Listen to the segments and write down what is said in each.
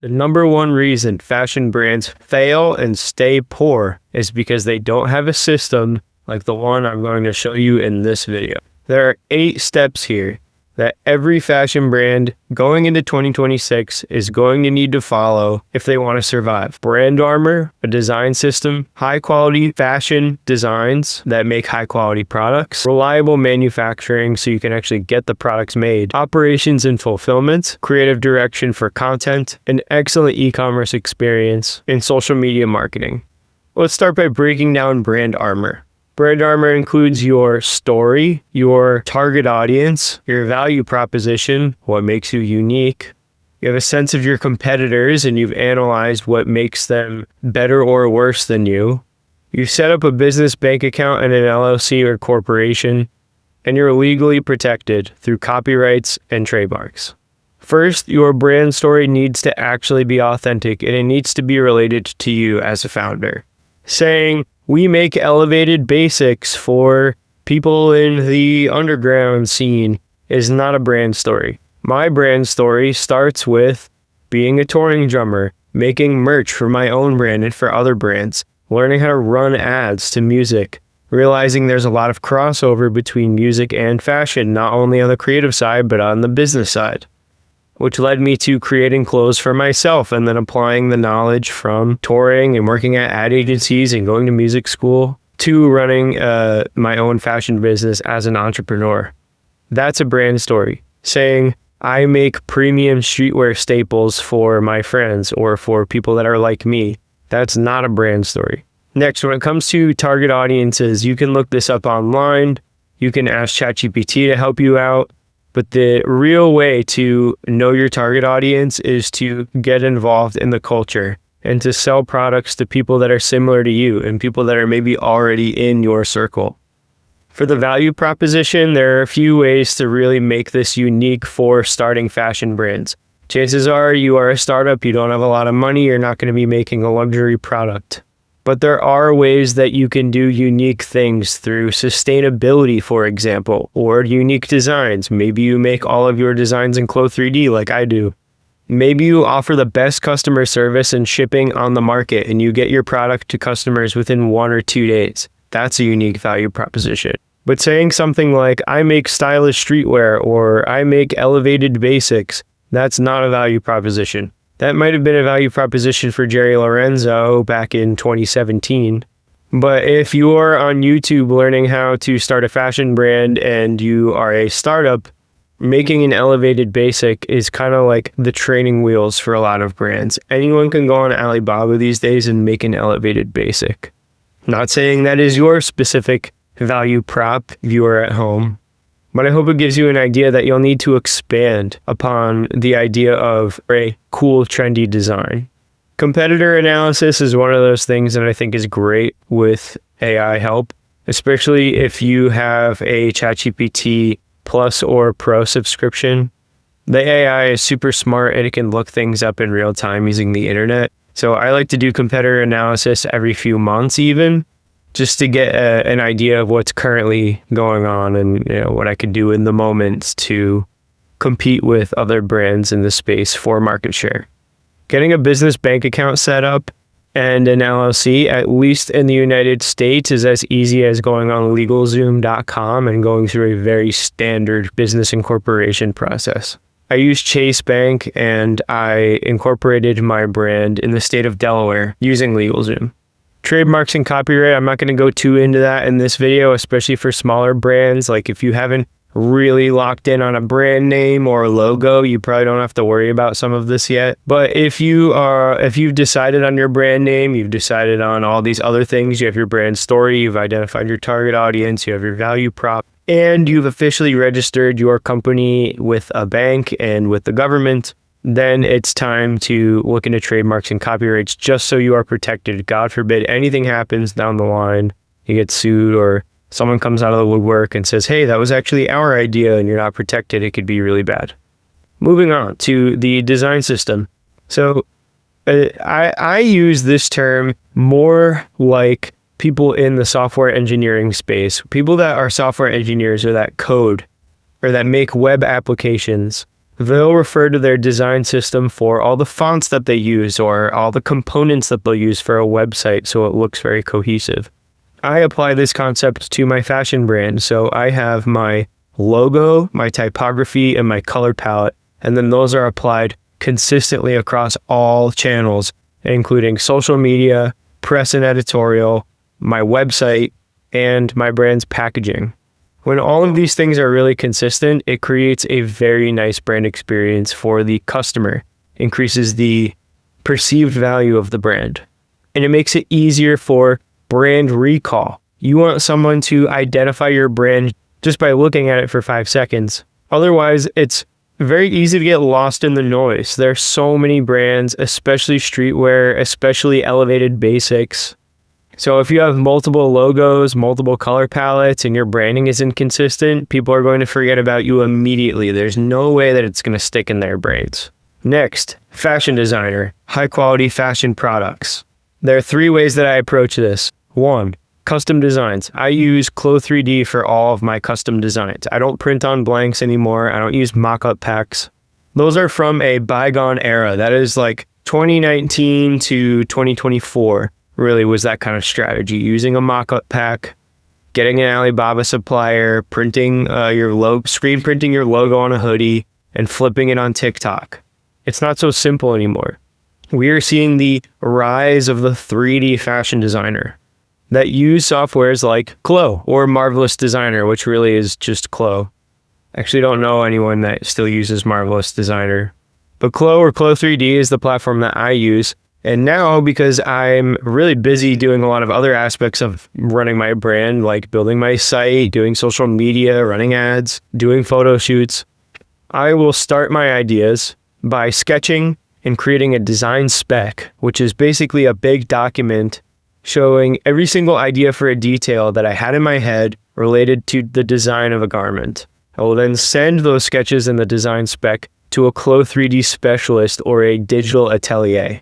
The number one reason fashion brands fail and stay poor is because they don't have a system like the one I'm going to show you in this video. There are 8 steps here that every fashion brand going into 2026 is going to need to follow if they want to survive. Brand armor, a design system, high quality fashion designs that make high quality products, reliable manufacturing so you can actually get the products made, operations and fulfillment, creative direction for content, an excellent e-commerce experience, and social media marketing. Let's start by breaking down brand armor. Brand armor includes your story, your target audience, your value proposition, what makes you unique. You have a sense of your competitors and you've analyzed what makes them better or worse than you. You've set up a business bank account and an LLC or corporation, and you're legally protected through copyrights and trademarks. First, your brand story needs to actually be authentic and it needs to be related to you as a founder. Saying, we make elevated basics for people in the underground scene is not a brand story. My brand story starts with being a touring drummer, making merch for my own brand and for other brands, learning how to run ads to music, realizing there's a lot of crossover between music and fashion, not only on the creative side, but on the business side, which led me to creating clothes for myself and then applying the knowledge from touring and working at ad agencies and going to music school to running my own fashion business as an entrepreneur. That's a brand story. Saying, I make premium streetwear staples for my friends or for people that are like me. That's not a brand story. Next, when it comes to target audiences, you can look this up online. You can ask ChatGPT to help you out. But the real way to know your target audience is to get involved in the culture and to sell products to people that are similar to you and people that are maybe already in your circle. For the value proposition, there are a few ways to really make this unique for starting fashion brands. Chances are you are a startup, you don't have a lot of money, you're not going to be making a luxury product. But there are ways that you can do unique things through sustainability, for example, or unique designs. Maybe you make all of your designs in Clo3D like I do. Maybe you offer the best customer service and shipping on the market and you get your product to customers within 1 or 2 days. That's a unique value proposition. But saying something like, I make stylish streetwear or I make elevated basics, that's not a value proposition. That might have been a value proposition for Jerry Lorenzo back in 2017. But if you are on YouTube learning how to start a fashion brand and you are a startup, making an elevated basic is kind of like the training wheels for a lot of brands. Anyone can go on Alibaba these days and make an elevated basic. Not saying that is your specific value prop if you are at home. But I hope it gives you an idea that you'll need to expand upon the idea of a cool, trendy design. Competitor analysis is one of those things that I think is great with AI help, especially if you have a ChatGPT Plus or Pro subscription. The AI is super smart and it can look things up in real time using the internet. So I like to do competitor analysis every few months even, just to get an idea of what's currently going on and what I could do in the moment to compete with other brands in the space for market share. Getting a business bank account set up and an LLC, at least in the United States, is as easy as going on LegalZoom.com and going through a very standard business incorporation process. I use Chase Bank and I incorporated my brand in the state of Delaware using LegalZoom. Trademarks and copyright, I'm not going to go too into that in this video, especially for smaller brands. Like if you haven't really locked in on a brand name or a logo, you probably don't have to worry about some of this yet. But if you've decided on your brand name, you've decided on all these other things, you have your brand story, you've identified your target audience, you have your value prop, and you've officially registered your company with a bank and with the government, then it's time to look into trademarks and copyrights just so you are protected. God forbid anything happens down the line, you get sued or someone comes out of the woodwork and says, hey, that was actually our idea and you're not protected. It could be really bad. Moving on to the design system. So I use this term more like people in the software engineering space, people that are software engineers or that code or that make web applications. they'll refer to their design system for all the fonts that they use or all the components that they'll use for a website so it looks very cohesive. I apply this concept to my fashion brand. So I have my logo, my typography, and my color palette, and then those are applied consistently across all channels, including social media, press and editorial, my website, and my brand's packaging. When all of these things are really consistent, it creates a very nice brand experience for the customer, increases the perceived value of the brand, and it makes it easier for brand recall. You want someone to identify your brand just by looking at it for 5 seconds. Otherwise, it's very easy to get lost in the noise. There are so many brands, especially streetwear, especially elevated basics. So if you have multiple logos, multiple color palettes, and your branding is inconsistent, people are going to forget about you immediately. There's no way that it's going to stick in their brains. Next, fashion designer, high quality fashion products. There are 3 ways that I approach this. 1, custom designs. I use Clo3D for all of my custom designs. I don't print on blanks anymore. I don't use mock-up packs. Those are from a bygone era. That is like 2019 to 2024 really was that kind of strategy. Using a mock-up pack, getting an Alibaba supplier, printing screen printing your logo on a hoodie, and flipping it on TikTok. It's not so simple anymore. We are seeing the rise of the 3D fashion designer that use softwares like Klo or Marvelous Designer, which really is just Klo. I actually don't know anyone that still uses Marvelous Designer. But Klo or Clo3D is the platform that I use. And now, because I'm really busy doing a lot of other aspects of running my brand, like building my site, doing social media, running ads, doing photo shoots, I will start my ideas by sketching and creating a design spec, which is basically a big document showing every single idea for a detail that I had in my head related to the design of a garment. I will then send those sketches in the design spec to a Clo3D specialist or a digital atelier.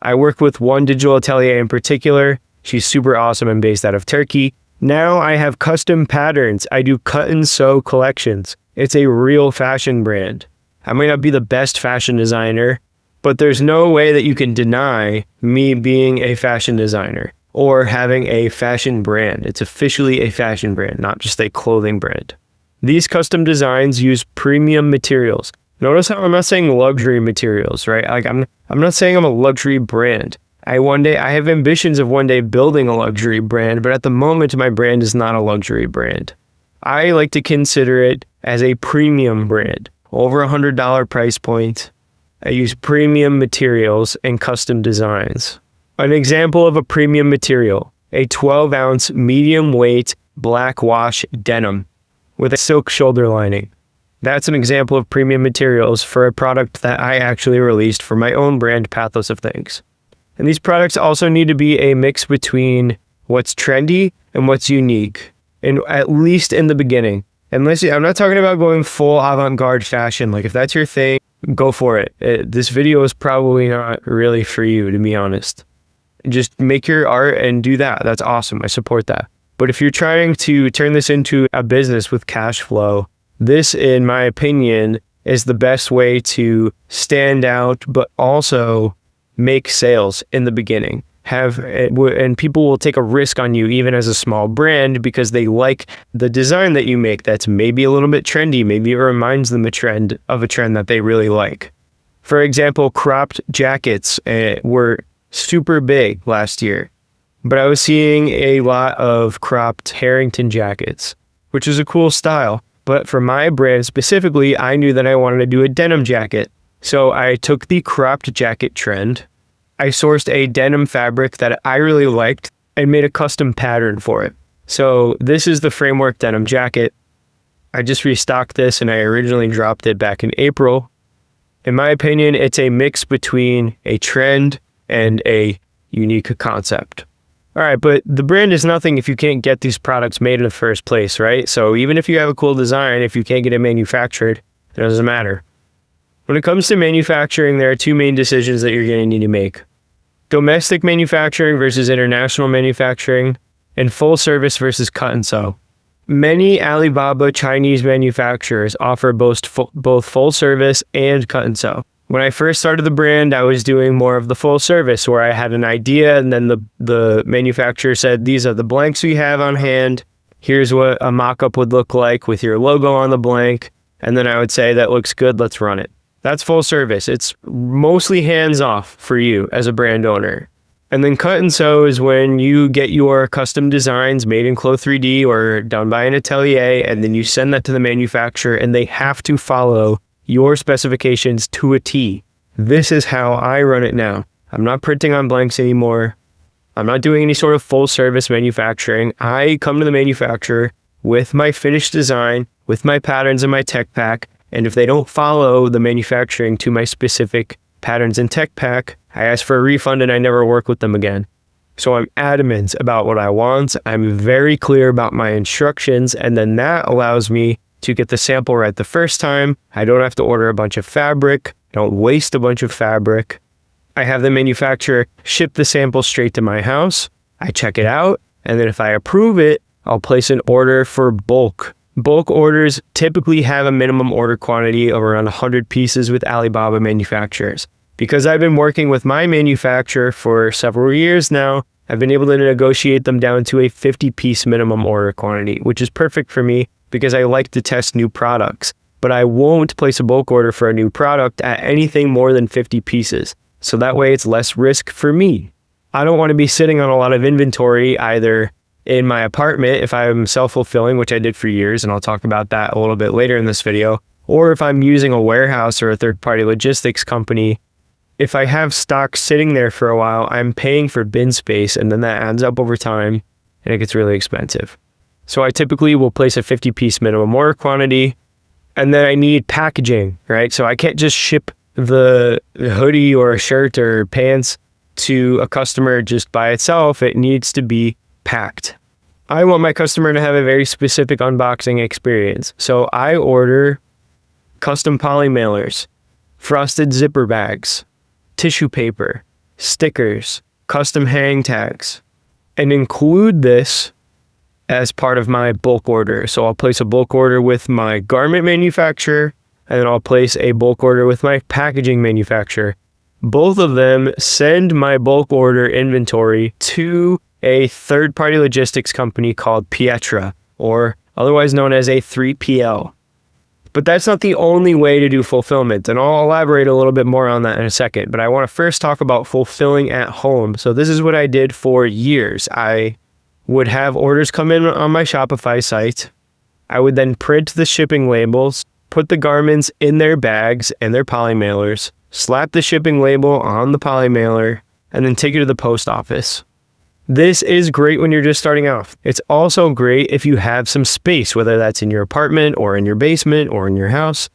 I work with one digital atelier in particular. She's super awesome and based out of Turkey. Now I have custom patterns. I do cut and sew collections. It's a real fashion brand. I might not be the best fashion designer, but there's no way that you can deny me being a fashion designer or having a fashion brand. It's officially a fashion brand, not just a clothing brand. These custom designs use premium materials. Notice how I'm not saying luxury materials, right? Like I'm not saying I'm a luxury brand. I have ambitions of one day building a luxury brand, but at the moment my brand is not a luxury brand. I like to consider it as a premium brand, over $100 price point. I use premium materials and custom designs. An example of a premium material, a 12-ounce medium weight black wash denim with a silk shoulder lining. That's an example of premium materials for a product that I actually released for my own brand, Pathos of Things. And these products also need to be a mix between what's trendy and what's unique, and at least in the beginning. I'm not talking about going full avant-garde fashion. Like if that's your thing, go for it. This video is probably not really for you, to be honest. Just make your art and do that. That's awesome. I support that. But if you're trying to turn this into a business with cash flow, this, in my opinion, is the best way to stand out, but also make sales in the beginning. And people will take a risk on you even as a small brand because they like the design that you make that's maybe a little bit trendy. Maybe it reminds them of a trend that they really like. For example, cropped jackets were super big last year, but I was seeing a lot of cropped Harrington jackets, which is a cool style. But for my brand specifically, I knew that I wanted to do a denim jacket. So I took the cropped jacket trend. I sourced a denim fabric that I really liked and made a custom pattern for it. So this is the framework denim jacket. I just restocked this and I originally dropped it back in April. In my opinion, it's a mix between a trend and a unique concept. All right, but the brand is nothing if you can't get these products made in the first place, right? So even if you have a cool design, if you can't get it manufactured, it doesn't matter. When it comes to manufacturing, there are 2 main decisions that you're going to need to make. Domestic manufacturing versus international manufacturing, and full service versus cut and sew. Many Alibaba Chinese manufacturers offer both full service and cut and sew. When I first started the brand, I was doing more of the full service where I had an idea and then the manufacturer said, these are the blanks we have on hand. Here's what a mock-up would look like with your logo on the blank. And then I would say, that looks good, let's run it. That's full service. It's mostly hands-off for you as a brand owner. And then cut and sew is when you get your custom designs made in Clo 3D or done by an atelier, and then you send that to the manufacturer and they have to follow your specifications to a T. This is how I run it now. I'm not printing on blanks anymore. I'm not doing any sort of full service manufacturing. I come to the manufacturer with my finished design, with my patterns and my tech pack, and if they don't follow the manufacturing to my specific patterns and tech pack, I ask for a refund and I never work with them again. So I'm adamant about what I want. I'm very clear about my instructions, and then that allows me to get the sample right the first time. I don't have to order a bunch of fabric. I don't waste a bunch of fabric. I have the manufacturer ship the sample straight to my house. I check it out, and then if I approve it, I'll place an order for bulk. Bulk orders typically have a minimum order quantity of around 100 pieces with Alibaba manufacturers. Because I've been working with my manufacturer for several years now, I've been able to negotiate them down to a 50-piece minimum order quantity, which is perfect for me because I like to test new products. But I won't place a bulk order for a new product at anything more than 50 pieces. So that way it's less risk for me. I don't want to be sitting on a lot of inventory either in my apartment if I'm self-fulfilling, which I did for years, and I'll talk about that a little bit later in this video, or if I'm using a warehouse or a third-party logistics company. If I have stock sitting there for a while, I'm paying for bin space, and then that adds up over time and it gets really expensive. So I typically will place a 50-piece minimum order quantity, and then I need packaging, right? So I can't just ship the hoodie or a shirt or pants to a customer just by itself. It needs to be packed. I want my customer to have a very specific unboxing experience. So I order custom poly mailers, frosted zipper bags, tissue paper, stickers, custom hang tags, and include this as part of my bulk order. So I'll place a bulk order with my garment manufacturer, and then I'll place a bulk order with my packaging manufacturer. Both of them send my bulk order inventory to a third-party logistics company called Pietra, or otherwise known as a 3PL. But that's not the only way to do fulfillment, and I'll elaborate a little bit more on that in a second. But I want to first talk about fulfilling at home. So this is what I did for years. I would have orders come in on my Shopify site. I would then print the shipping labels, put the garments in their bags and their poly mailers, slap the shipping label on the poly mailer, and then take it to the post office. This is great when you're just starting off. It's also great if you have some space, whether that's in your apartment or in your basement or in your house.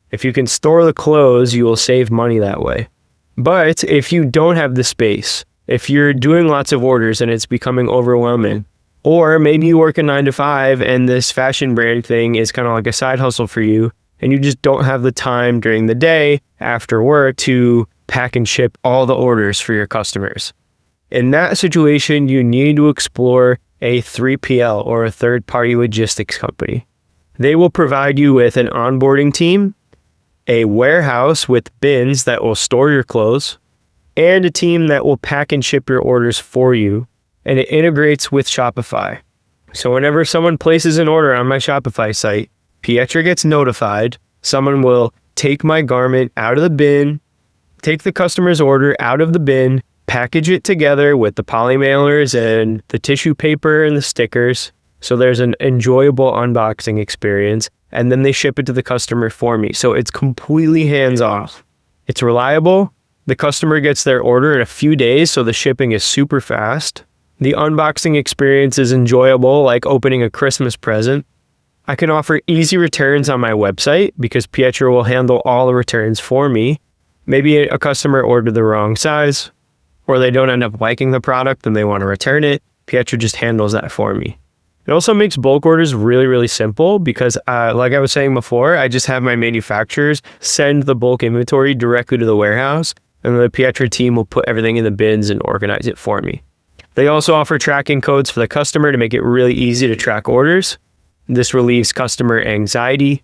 If you can store the clothes, you will save money that way. But if you don't have the space, if you're doing lots of orders and it's becoming overwhelming, or maybe you work a 9-to-5 and this fashion brand thing is kind of like a side hustle for you, and you just don't have the time during the day after work to pack and ship all the orders for your customers. In that situation, you need to explore a 3PL or a third-party logistics company. They will provide you with an onboarding team, a warehouse with bins that will store your clothes, and a team that will pack and ship your orders for you, and it integrates with Shopify. So whenever someone places an order on my Shopify site, Pietra gets notified. Someone will take my garment out of the bin, take the customer's order out of the bin, package it together with the poly mailers and the tissue paper and the stickers, so there's an enjoyable unboxing experience, and then they ship it to the customer for me. So it's completely hands-off. It's reliable. The customer gets their order in a few days, so the shipping is super fast. The unboxing experience is enjoyable, like opening a Christmas present. I can offer easy returns on my website because Pietra will handle all the returns for me. Maybe a customer ordered the wrong size, or they don't end up liking the product and they want to return it. Pietra just handles that for me. It also makes bulk orders really, really simple because like I was saying before, I just have my manufacturers send the bulk inventory directly to the warehouse, and the Pietra team will put everything in the bins and organize it for me. They also offer tracking codes for the customer to make it really easy to track orders. This relieves customer anxiety,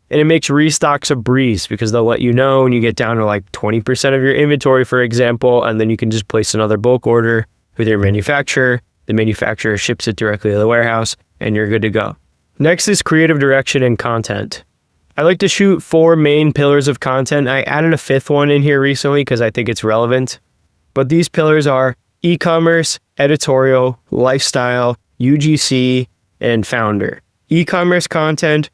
and it makes restocks a breeze because they'll let you know when you get down to like 20% of your inventory, for example, and then you can just place another bulk order with your manufacturer. The manufacturer ships it directly to the warehouse, and you're good to go. Next is creative direction and content. I like to shoot 4 main pillars of content. I added a 5th one in here recently because I think it's relevant. But these pillars are e-commerce, editorial, lifestyle, UGC, and founder. E-commerce content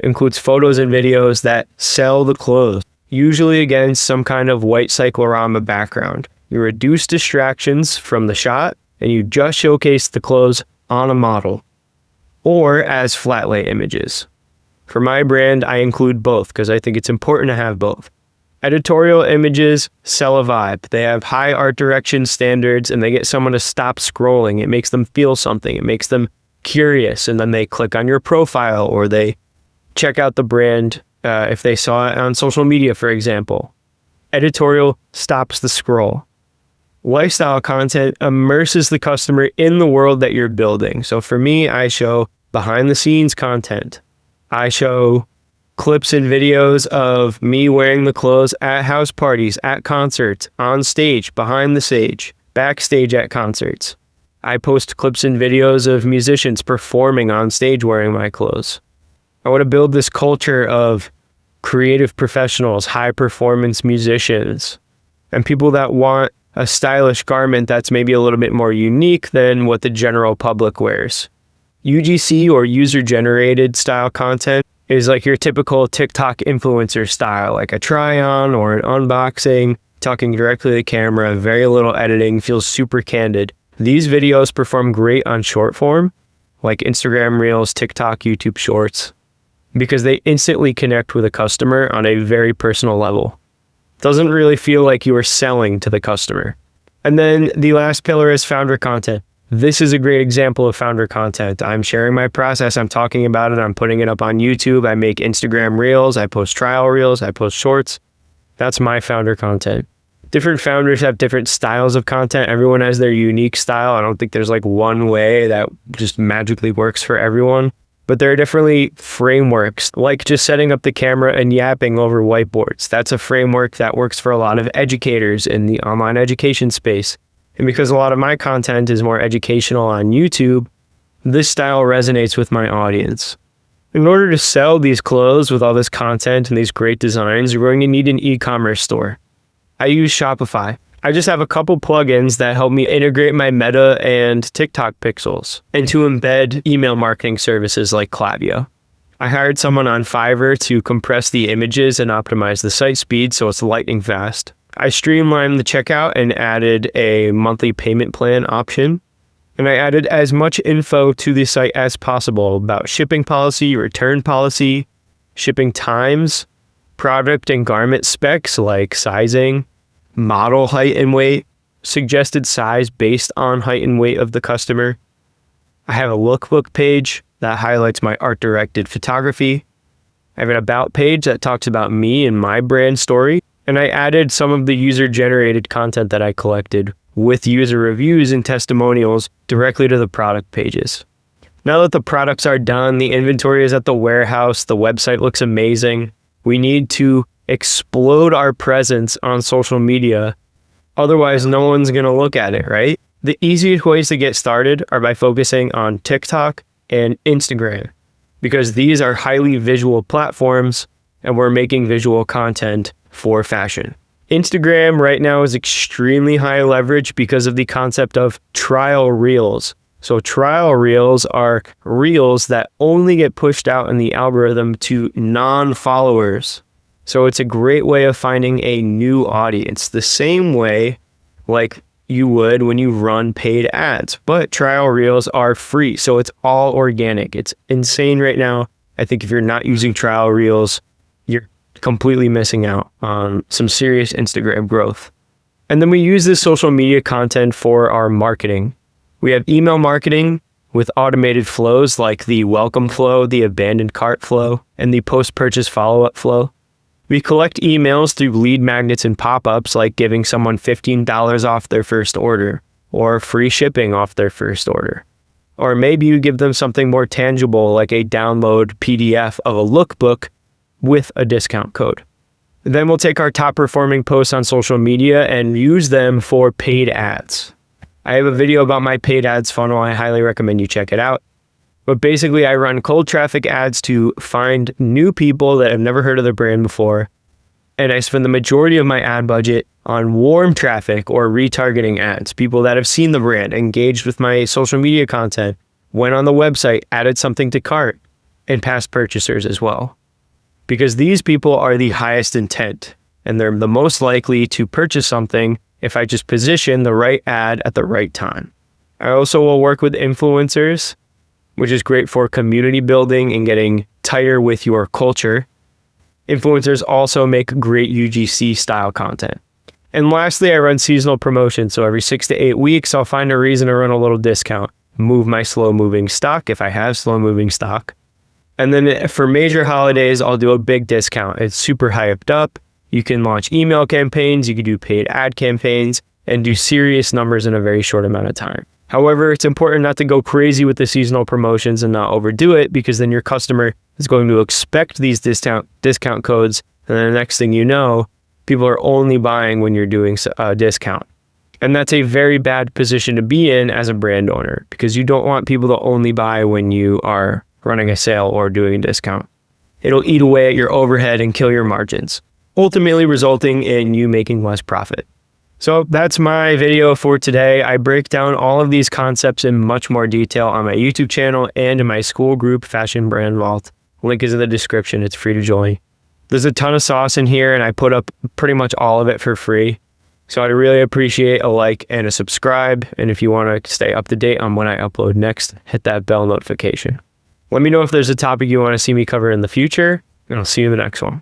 includes photos and videos that sell the clothes, usually against some kind of white cyclorama background. You reduce distractions from the shot, and you just showcase the clothes on a model or as flat lay images. For my brand, I include both because I think it's important to have both. Editorial images sell a vibe. They have high art direction standards and they get someone to stop scrolling. It makes them feel something. It makes them curious, and then they click on your profile or they check out the brand if they saw it on social media, for example. Editorial stops the scroll. Lifestyle content immerses the customer in the world that you're building. So for me, I show behind the scenes content. I show clips and videos of me wearing the clothes at house parties, at concerts, on stage, behind the stage, backstage at concerts. I post clips and videos of musicians performing on stage wearing my clothes. I want to build this culture of creative professionals, high performance musicians, and people that want a stylish garment that's maybe a little bit more unique than what the general public wears. UGC, or user-generated style content, is like your typical TikTok influencer style, like a try-on or an unboxing, talking directly to the camera, very little editing, feels super candid. These videos perform great on short form, like Instagram Reels, TikTok, YouTube Shorts, because they instantly connect with a customer on a very personal level. Doesn't really feel like you are selling to the customer. And then the last pillar is founder content. This is a great example of founder content. I'm sharing my process. I'm talking about it. I'm putting it up on YouTube. I make Instagram Reels. I post trial reels. I post shorts. That's my founder content. Different founders have different styles of content. Everyone has their unique style. I don't think there's like one way that just magically works for everyone. But there are definitely frameworks, like just setting up the camera and yapping over whiteboards. That's a framework that works for a lot of educators in the online education space. And because a lot of my content is more educational on YouTube, this style resonates with my audience. In order to sell these clothes with all this content and these great designs, you're going to need an e-commerce store. I use Shopify. I just have a couple plugins that help me integrate my Meta and TikTok pixels and to embed email marketing services like Klaviyo. I hired someone on Fiverr to compress the images and optimize the site speed so it's lightning fast. I streamlined the checkout and added a monthly payment plan option. And I added as much info to the site as possible about shipping policy, return policy, shipping times, product and garment specs like sizing, model height and weight, suggested size based on height and weight of the customer. I have a lookbook page that highlights my art-directed photography. I have an about page that talks about me and my brand story. And I added some of the user-generated content that I collected with user reviews and testimonials directly to the product pages. Now that the products are done, the inventory is at the warehouse, the website looks amazing, we need to explode our presence on social media. Otherwise, no one's going to look at it, right? The easiest ways to get started are by focusing on TikTok and Instagram, because these are highly visual platforms and we're making visual content for fashion. Instagram right now is extremely high leverage because of the concept of trial reels. So trial reels are reels that only get pushed out in the algorithm to non-followers. So it's a great way of finding a new audience, the same way like you would when you run paid ads. But trial reels are free, so it's all organic. It's insane right now. I think if you're not using trial reels, you're completely missing out on some serious Instagram growth. And then we use this social media content for our marketing. We have email marketing with automated flows like the welcome flow, the abandoned cart flow, and the post-purchase follow-up flow. We collect emails through lead magnets and pop-ups like giving someone $15 off their first order or free shipping off their first order. Or maybe you give them something more tangible like a download PDF of a lookbook with a discount code. Then we'll take our top performing posts on social media and use them for paid ads. I have a video about my paid ads funnel. I highly recommend you check it out. But basically, I run cold traffic ads to find new people that have never heard of the brand before. And I spend the majority of my ad budget on warm traffic or retargeting ads, people that have seen the brand, engaged with my social media content, went on the website, added something to cart, and past purchasers as well. Because these people are the highest intent, and they're the most likely to purchase something if I just position the right ad at the right time. I also will work with influencers, which is great for community building and getting tighter with your culture. Influencers also make great UGC style content. And lastly, I run seasonal promotions. So every 6 to 8 weeks, I'll find a reason to run a little discount, move my slow moving stock if I have slow moving stock. And then for major holidays, I'll do a big discount. It's super hyped up. You can launch email campaigns, you can do paid ad campaigns, and do serious numbers in a very short amount of time. However, it's important not to go crazy with the seasonal promotions and not overdo it, because then your customer is going to expect these discount codes, and then the next thing you know, people are only buying when you're doing a discount. And that's a very bad position to be in as a brand owner, because you don't want people to only buy when you are running a sale or doing a discount. It'll eat away at your overhead and kill your margins, ultimately resulting in you making less profit. So that's my video for today. I break down all of these concepts in much more detail on my YouTube channel and in my Skool group, Fashion Brand Vault. Link is in the description. It's free to join. There's a ton of sauce in here, and I put up pretty much all of it for free. So I'd really appreciate a like and a subscribe. And if you want to stay up to date on when I upload next, hit that bell notification. Let me know if there's a topic you want to see me cover in the future, and I'll see you in the next one.